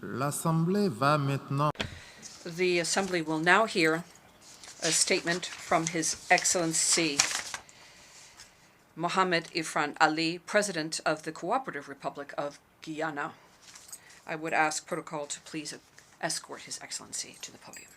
L'Assemblée va maintenant. The Assembly will now hear a statement from His Excellency Mohamed Irfaan Ali, President of the Co-operative Republic of Guyana. I would ask protocol to please escort His Excellency to the podium.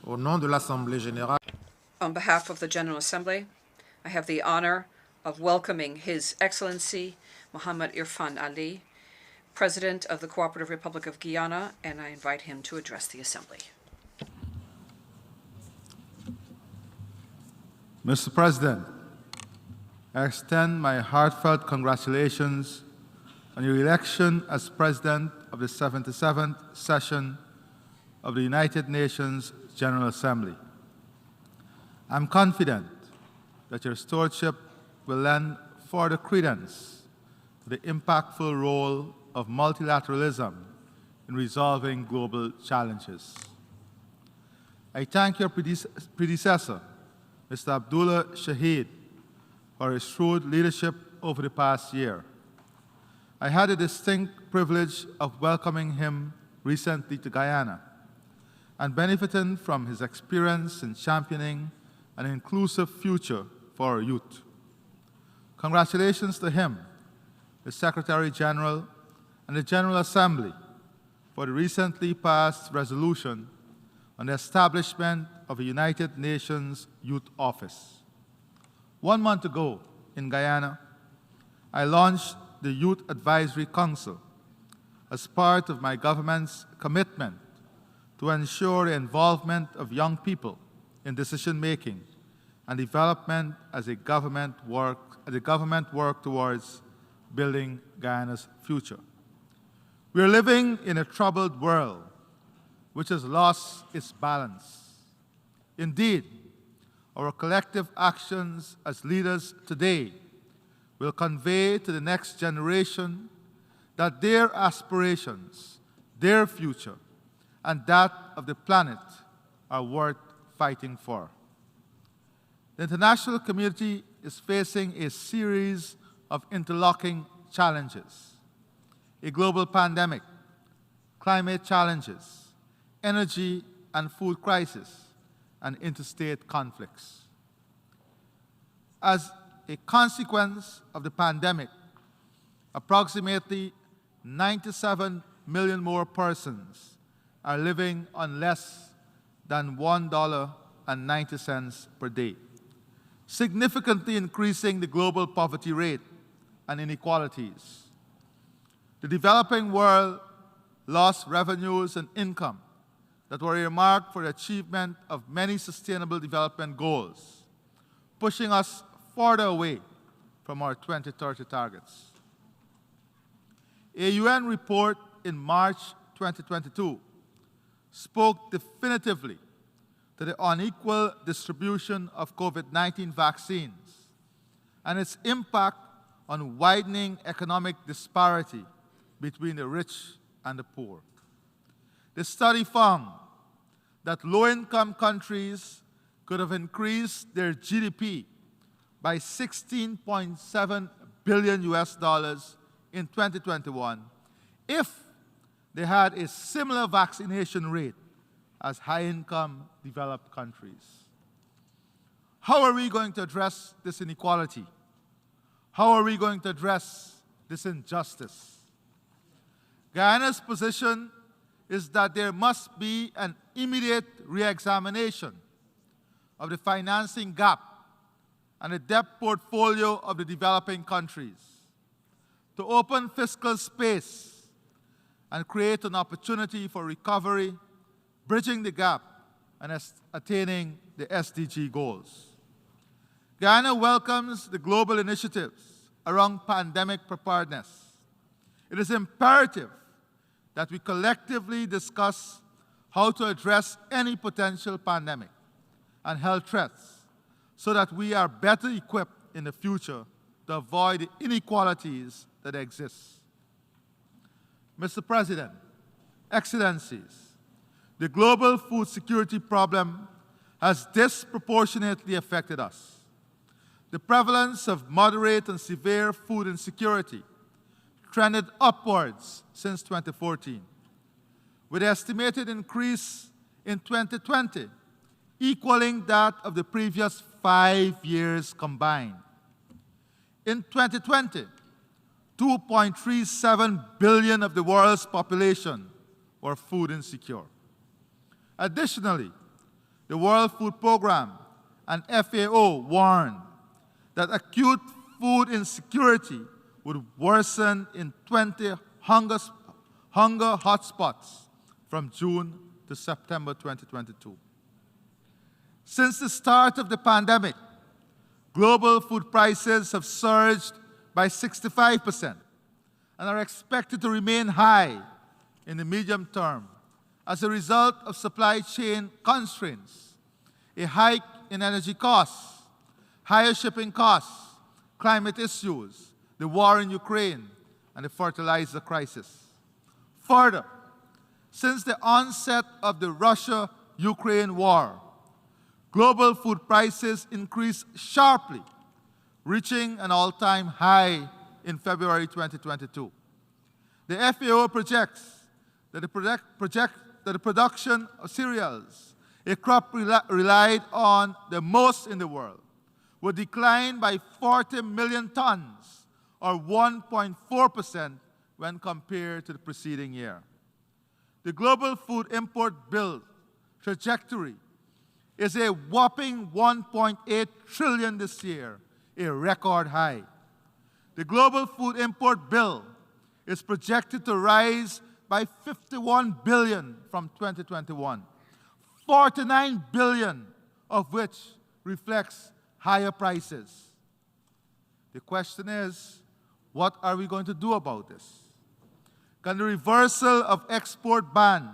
Au nom de l'Assemblée générale, On behalf of the General Assembly, I have the honor of welcoming His Excellency Mohamed Irfaan Ali, President of the Co-operative Republic of Guyana, and I invite him to address the Assembly. Mr. President, I extend my heartfelt congratulations on your election as President of the 77th session of the United Nations General Assembly. I'm confident that your stewardship will lend further credence to the impactful role of multilateralism in resolving global challenges. I thank your predecessor, Mr. Abdullah Shahid, for his shrewd leadership over the past year. I had the distinct privilege of welcoming him recently to Guyana and benefiting from his experience in championing an inclusive future for our youth. Congratulations to him, the Secretary General, and the General Assembly for the recently passed resolution on the establishment of a United Nations Youth Office. 1 month ago in Guyana, I launched the Youth Advisory Council as part of my government's commitment to ensure the involvement of young people in decision-making and development as the government work towards building Guyana's future. We are living in a troubled world which has lost its balance. Indeed, our collective actions as leaders today will convey to the next generation that their aspirations, their future, and that of the planet are worth fighting for. The international community is facing a series of interlocking challenges: a global pandemic, climate challenges, energy and food crisis, and interstate conflicts. As a consequence of the pandemic, approximately 97 million more persons are living on less than $1.90 per day, significantly increasing the global poverty rate and inequalities. The developing world lost revenues and income that were earmarked for the achievement of many sustainable development goals, pushing us further away from our 2030 targets. A UN report in March 2022 spoke definitively to the unequal distribution of COVID-19 vaccines and its impact on widening economic disparity between the rich and the poor. The study found that low-income countries could have increased their GDP by $16.7 billion in 2021 if they had a similar vaccination rate as high-income developed countries. How are we going to address this inequality? How are we going to address this injustice? Guyana's position is that there must be an immediate re-examination of the financing gap and the debt portfolio of the developing countries to open fiscal space and create an opportunity for recovery, bridging the gap, and attaining the SDG goals. Guyana welcomes the global initiatives around pandemic preparedness. It is imperative that we collectively discuss how to address any potential pandemic and health threats so that we are better equipped in the future to avoid the inequalities that exist. Mr. President, Excellencies, the global food security problem has disproportionately affected us. The prevalence of moderate and severe food insecurity trended upwards since 2014, with an estimated increase in 2020 equaling that of the previous 5 years combined. In 2020, 2.37 billion of the world's population were food insecure. Additionally, the World Food Programme and FAO warned that acute food insecurity would worsen in 20 hunger hotspots from June to September 2022. Since the start of the pandemic, global food prices have surged by 65% and are expected to remain high in the medium term as a result of supply chain constraints, a hike in energy costs, higher shipping costs, climate issues, the war in Ukraine, and the fertilizer crisis. Further, since the onset of the Russia-Ukraine war, global food prices increased sharply, reaching an all-time high in February 2022. The FAO projects that the production of cereals, a crop relied on the most in the world, would decline by 40 million tons, or 1.4% when compared to the preceding year. The global food import bill trajectory is a whopping 1.8 trillion this year, a record high. The global food import bill is projected to rise by 51 billion from 2021, 49 billion of which reflects higher prices. The question is, what are we going to do about this? Can the reversal of export bans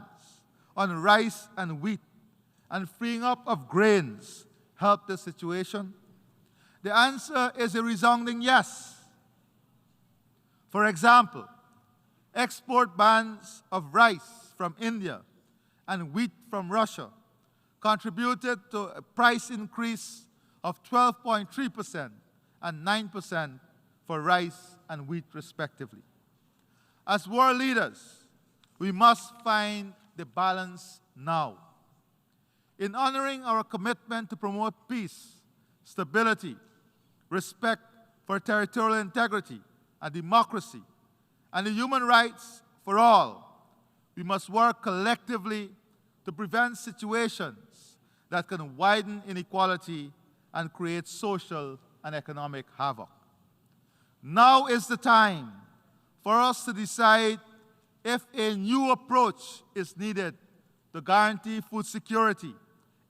on rice and wheat and freeing up of grains help the situation? The answer is a resounding yes. For example, export bans of rice from India and wheat from Russia contributed to a price increase of 12.3% and 9% for rice and wheat respectively. As world leaders, we must find the balance now. In honoring our commitment to promote peace, stability, respect for territorial integrity and democracy, and the human rights for all, we must work collectively to prevent situations that can widen inequality and create social and economic havoc. Now is the time for us to decide if a new approach is needed to guarantee food security,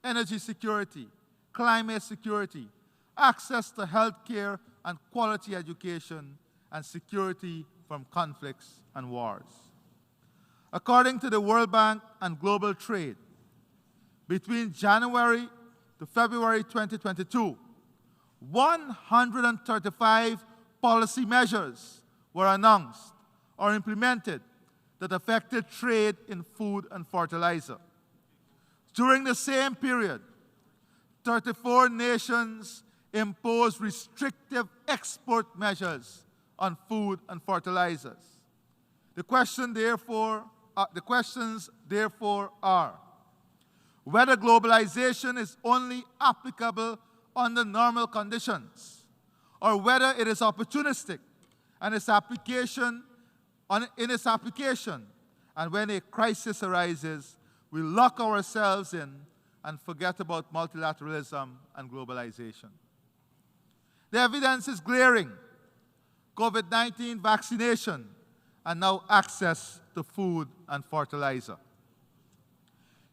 energy security, climate security, access to health care and quality education, and security from conflicts and wars. According to the World Bank and Global Trade, between January to February 2022, 135 policy measures were announced or implemented that affected trade in food and fertilizer. During the same period, 34 nations imposed restrictive export measures on food and fertilizers. The questions therefore are whether globalization is only applicable under normal conditions, or whether it is opportunistic and in its application, and when a crisis arises, we lock ourselves in and forget about multilateralism and globalization. The evidence is glaring. COVID-19 vaccination and now access to food and fertilizer.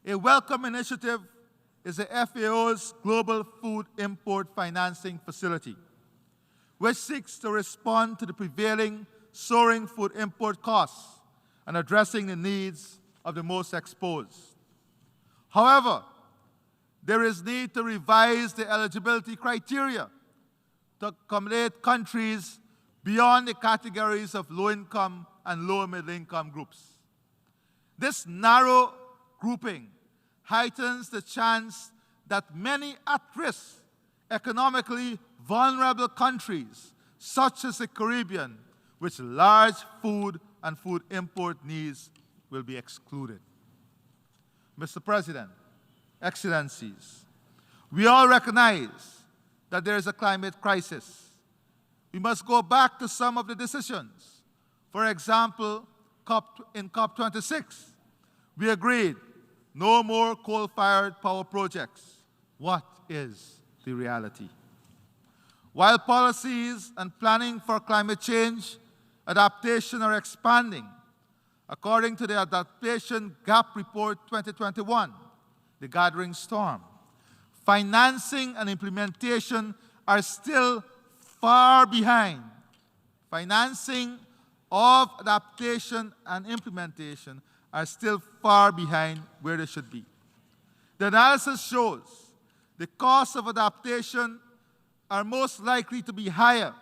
A welcome initiative is the FAO's Global Food Import Financing Facility, which seeks to respond to the prevailing soaring food import costs and addressing the needs of the most exposed. However, there is need to revise the eligibility criteria to accommodate countries beyond the categories of low-income and lower-middle-income groups. This narrow grouping heightens the chance that many at-risk, economically vulnerable countries, such as the Caribbean, with large food and food import needs, will be excluded. Mr. President, Excellencies, we all recognize that there is a climate crisis. We must go back to some of the decisions. For example, in COP26, we agreed no more coal-fired power projects. What is the reality? While policies and planning for climate change adaptation are expanding, according to the Adaptation Gap Report 2021, the Gathering Storm, financing and implementation are still far behind. Financing of adaptation and implementation are still far behind where they should be. The analysis shows the costs of adaptation are most likely to be higher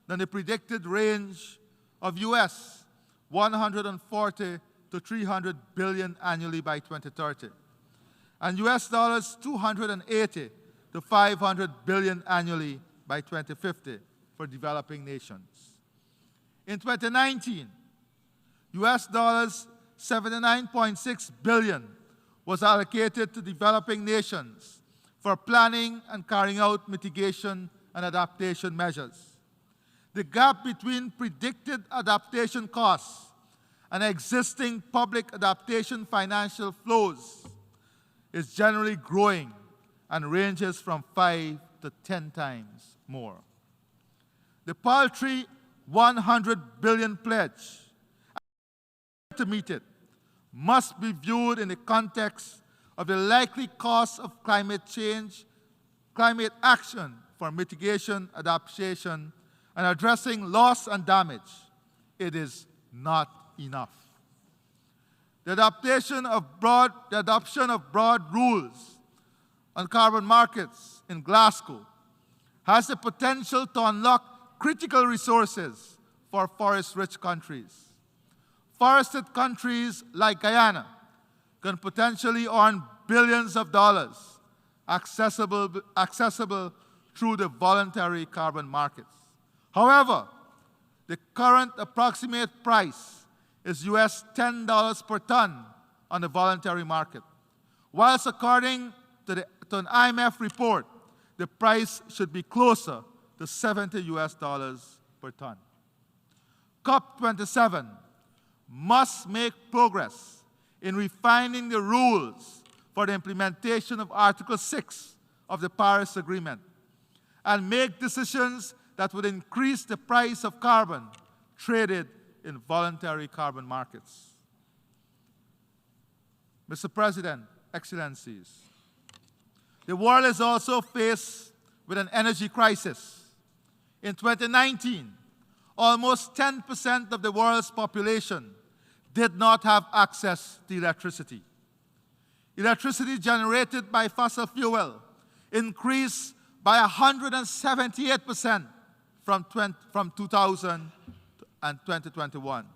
than the predicted range of US 140 to 300 billion annually by 2030, and US dollars 280 to 500 billion annually by 2050 for developing nations. In 2019, US dollars 79.6 billion was allocated to developing nations for planning and carrying out mitigation and adaptation measures. The gap between predicted adaptation costs and existing public adaptation financial flows is generally growing and ranges from 5 to 10 times more. The paltry 100 billion pledge to meet it must be viewed in the context of the likely costs of climate change, climate action for mitigation, adaptation, and addressing loss and damage. It is not enough. The adoption of broad rules on carbon markets in Glasgow has the potential to unlock critical resources for forest-rich countries. Forested countries like Guyana can potentially earn billions of dollars accessible through the voluntary carbon markets. However, the current approximate price is US $10 per ton on the voluntary market, whilst according to an IMF report, the price should be closer to $70 US per ton. COP27 must make progress in refining the rules for the implementation of Article 6 of the Paris Agreement and make decisions that would increase the price of carbon traded in voluntary carbon markets. Mr. President, Excellencies, the world is also faced with an energy crisis. In 2019, almost 10% of the world's population did not have access to electricity. Electricity generated by fossil fuel increased by 178% from 2000 and 2021.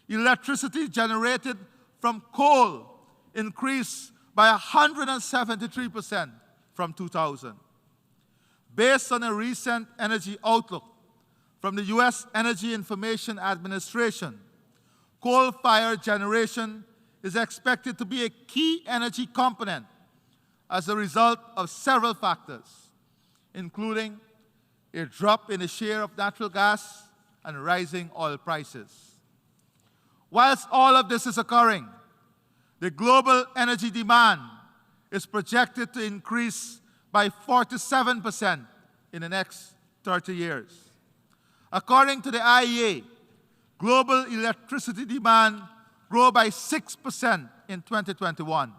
Electricity generated from coal increased by 173% from 2000. Based on a recent energy outlook from the US Energy Information Administration, coal-fired generation is expected to be a key energy component as a result of several factors, including a drop in the share of natural gas and rising oil prices. Whilst all of this is occurring, the global energy demand is projected to increase by 47% in the next 30 years. According to the IEA, global electricity demand grew by 6% in 2021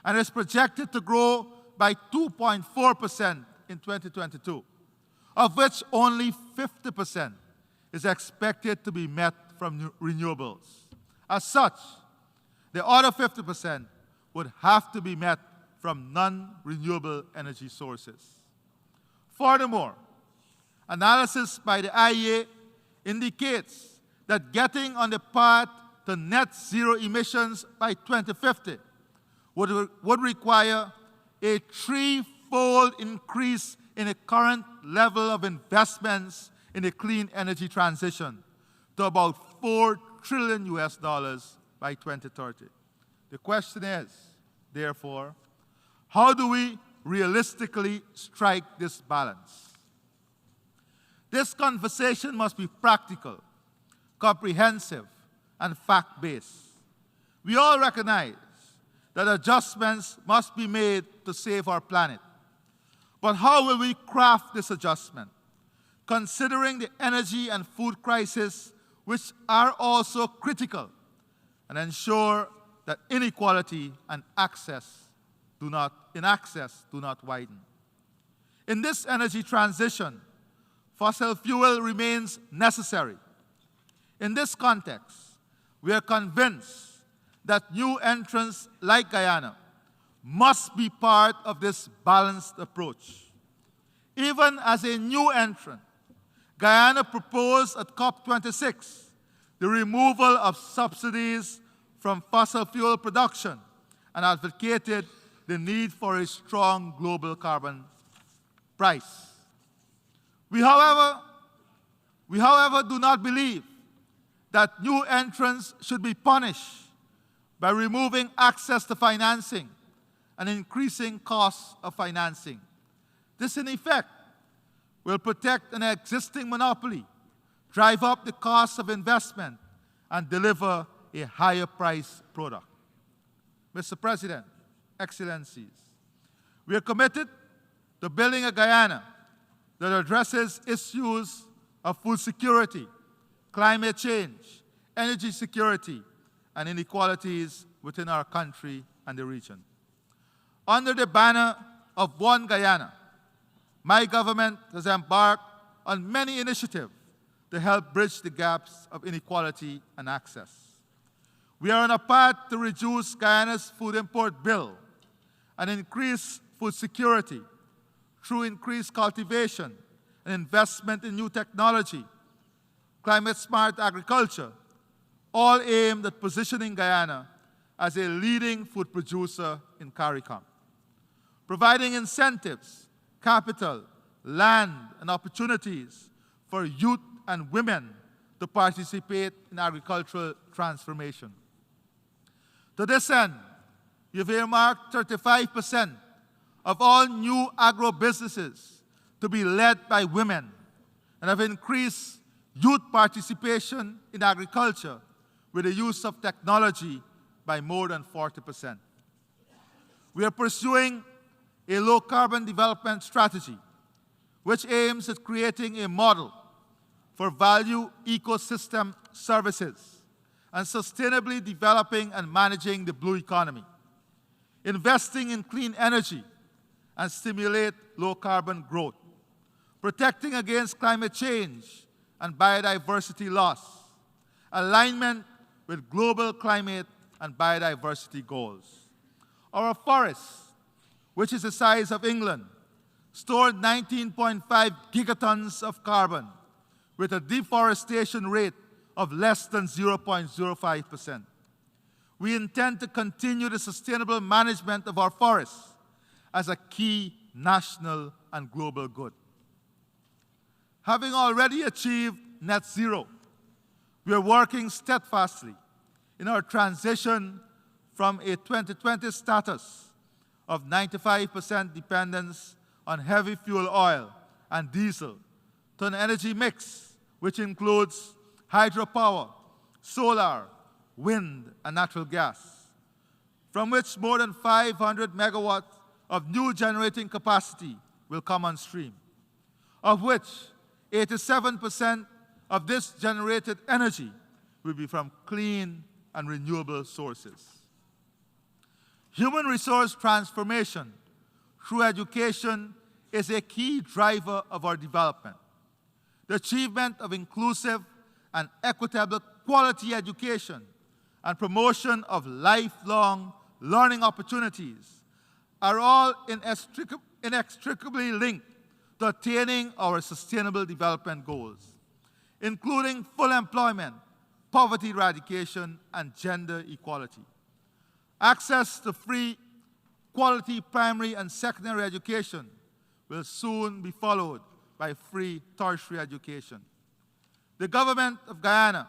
and is projected to grow by 2.4% in 2022, of which only 50% is expected to be met from renewables. As such, the other 50% would have to be met from non-renewable energy sources. Furthermore, Analysis by the IEA indicates that getting on the path to net zero emissions by 2050 would require a threefold increase in the current level of investments in the clean energy transition to about $4 trillion by 2030. The question is, therefore, how do we realistically strike this balance? This conversation must be practical, comprehensive, and fact-based. We all recognize that adjustments must be made to save our planet. But how will we craft this adjustment, considering the energy and food crisis, which are also critical, and ensure that inequality and access do not widen? In this energy transition, fossil fuel remains necessary. In this context, we are convinced that new entrants like Guyana must be part of this balanced approach. Even as a new entrant, Guyana proposed at COP26 the removal of subsidies from fossil fuel production and advocated the need for a strong global carbon price. We, however, do not believe that new entrants should be punished by removing access to financing and increasing costs of financing. This, in effect, will protect an existing monopoly, drive up the cost of investment, and deliver a higher price product. Mr. President, Excellencies, we are committed to building a Guyana that addresses issues of food security, climate change, energy security, and inequalities within our country and the region. Under the banner of One Guyana, my government has embarked on many initiatives to help bridge the gaps of inequality and access. We are on a path to reduce Guyana's food import bill and increase food security through increased cultivation and investment in new technology, climate-smart agriculture, all aimed at positioning Guyana as a leading food producer in CARICOM. Providing incentives, capital, land, and opportunities for youth and women to participate in agricultural transformation. To this end, you've earmarked 35% of all new agro-businesses to be led by women and have increased youth participation in agriculture with the use of technology by more than 40%. We are pursuing a low-carbon development strategy which aims at creating a model for value ecosystem services and sustainably developing and managing the blue economy, investing in clean energy and stimulate low-carbon growth, protecting against climate change and biodiversity loss, alignment with global climate and biodiversity goals. Our forests, which is the size of England, stored 19.5 gigatons of carbon with a deforestation rate of less than 0.05%. We intend to continue the sustainable management of our forests as a key national and global good. Having already achieved net zero, we are working steadfastly in our transition from a 2020 status of 95% dependence on heavy fuel oil and diesel to an energy mix which includes hydropower, solar, wind, and natural gas, from which more than 500 megawatts of new generating capacity will come on stream, of which 87% of this generated energy will be from clean and renewable sources. Human resource transformation through education is a key driver of our development. The achievement of inclusive and equitable quality education and promotion of lifelong learning opportunities are all inextricably linked to attaining our Sustainable Development Goals, including full employment, poverty eradication, and gender equality. Access to free, quality primary and secondary education will soon be followed by free tertiary education. The government of Guyana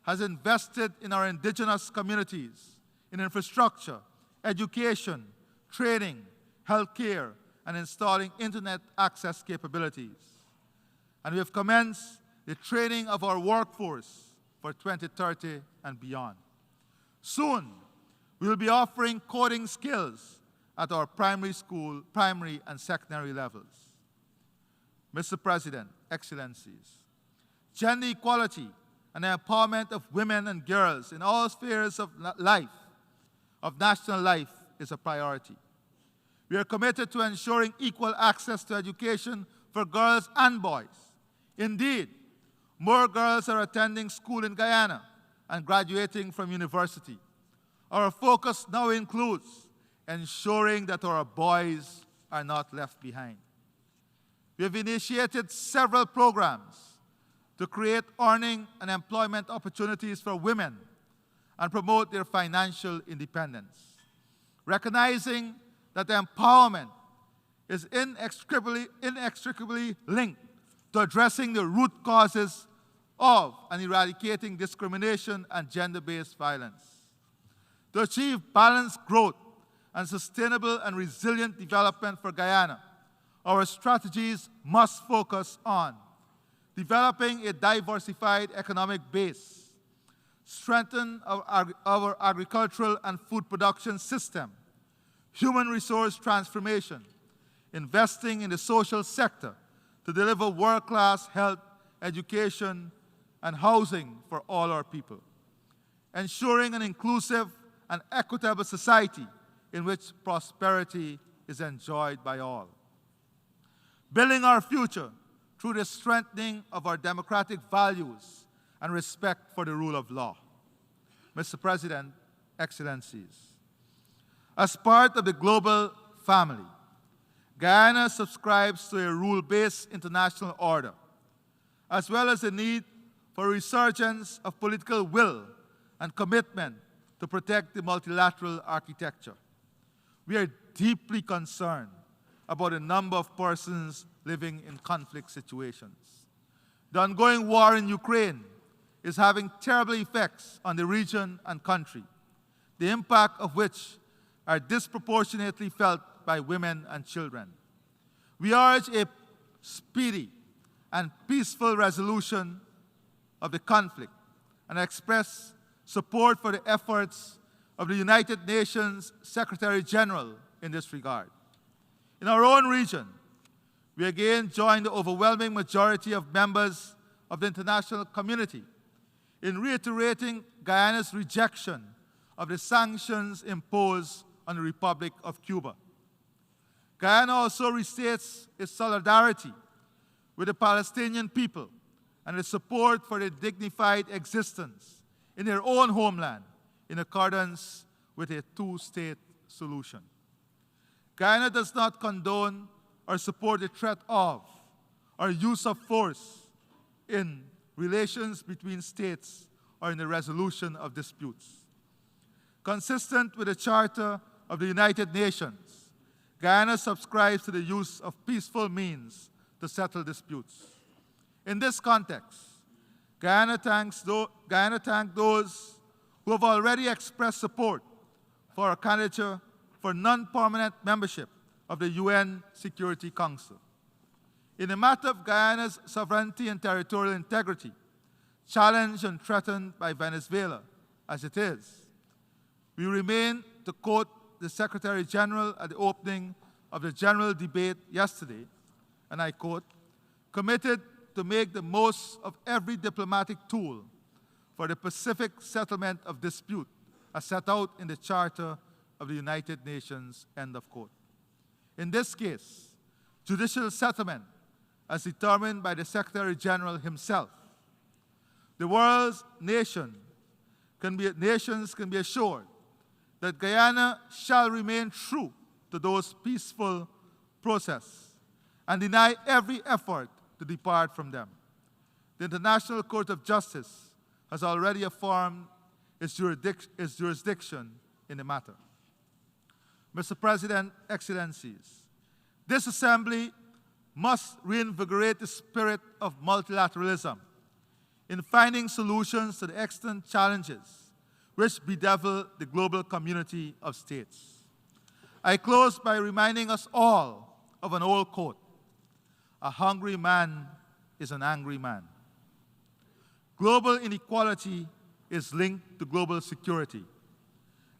has invested in our indigenous communities, in infrastructure, education, training, healthcare, and installing internet access capabilities. And we have commenced the training of our workforce for 2030 and beyond. Soon, we will be offering coding skills at our primary school, primary and secondary levels. Mr. President, Excellencies, gender equality and the empowerment of women and girls in all spheres of life, of national life, is a priority. We are committed to ensuring equal access to education for girls and boys. Indeed, more girls are attending school in Guyana and graduating from university. Our focus now includes ensuring that our boys are not left behind. We have initiated several programs to create earning and employment opportunities for women and promote their financial independence. Recognizing that empowerment is inextricably linked to addressing the root causes of and eradicating discrimination and gender-based violence. To achieve balanced growth and sustainable and resilient development for Guyana, our strategies must focus on developing a diversified economic base, strengthen our agricultural and food production system, human resource transformation, investing in the social sector to deliver world-class health, education, and housing for all our people, ensuring an inclusive and equitable society in which prosperity is enjoyed by all. Building our future through the strengthening of our democratic values and respect for the rule of law. Mr. President, Excellencies, as part of the global family, Guyana subscribes to a rule-based international order, as well as the need for a resurgence of political will and commitment to protect the multilateral architecture. We are deeply concerned about the number of persons living in conflict situations. The ongoing war in Ukraine is having terrible effects on the region and country, the impact of which are disproportionately felt by women and children. We urge a speedy and peaceful resolution of the conflict and express support for the efforts of the United Nations Secretary General in this regard. In our own region, we again join the overwhelming majority of members of the international community in reiterating Guyana's rejection of the sanctions imposed on the Republic of Cuba. Guyana also restates its solidarity with the Palestinian people and its support for their dignified existence in their own homeland in accordance with a two-state solution. Guyana does not condone or support the threat of or use of force in relations between states or in the resolution of disputes. Consistent with the Charter of the United Nations, Guyana subscribes to the use of peaceful means to settle disputes. In this context, Guyana thanks those who have already expressed support for our candidature for non-permanent membership of the UN Security Council. In the matter of Guyana's sovereignty and territorial integrity, challenged and threatened by Venezuela, as it is, we remain, to quote the Secretary General at the opening of the general debate yesterday, and I quote, committed to make the most of every diplomatic tool for the pacific settlement of dispute as set out in the Charter of the United Nations, end of quote. In this case, judicial settlement as determined by the Secretary General himself. The world's nations can be assured that Guyana shall remain true to those peaceful processes and deny every effort to depart from them. The International Court of Justice has already affirmed its jurisdiction in the matter. Mr. President, Excellencies, this Assembly must reinvigorate the spirit of multilateralism in finding solutions to the extant challenges which bedevil the global community of states. I close by reminding us all of an old quote: "A hungry man is an angry man." Global inequality is linked to global security,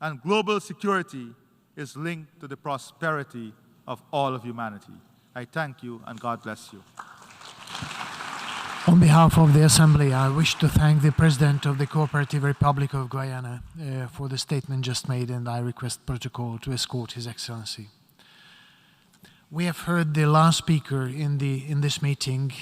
and global security is linked to the prosperity of all of humanity. I thank you, and God bless you. On behalf of the Assembly, I wish to thank the President of the Co-operative Republic of Guyana for the statement just made, and I request protocol to escort His Excellency. We have heard the last speaker in this meeting,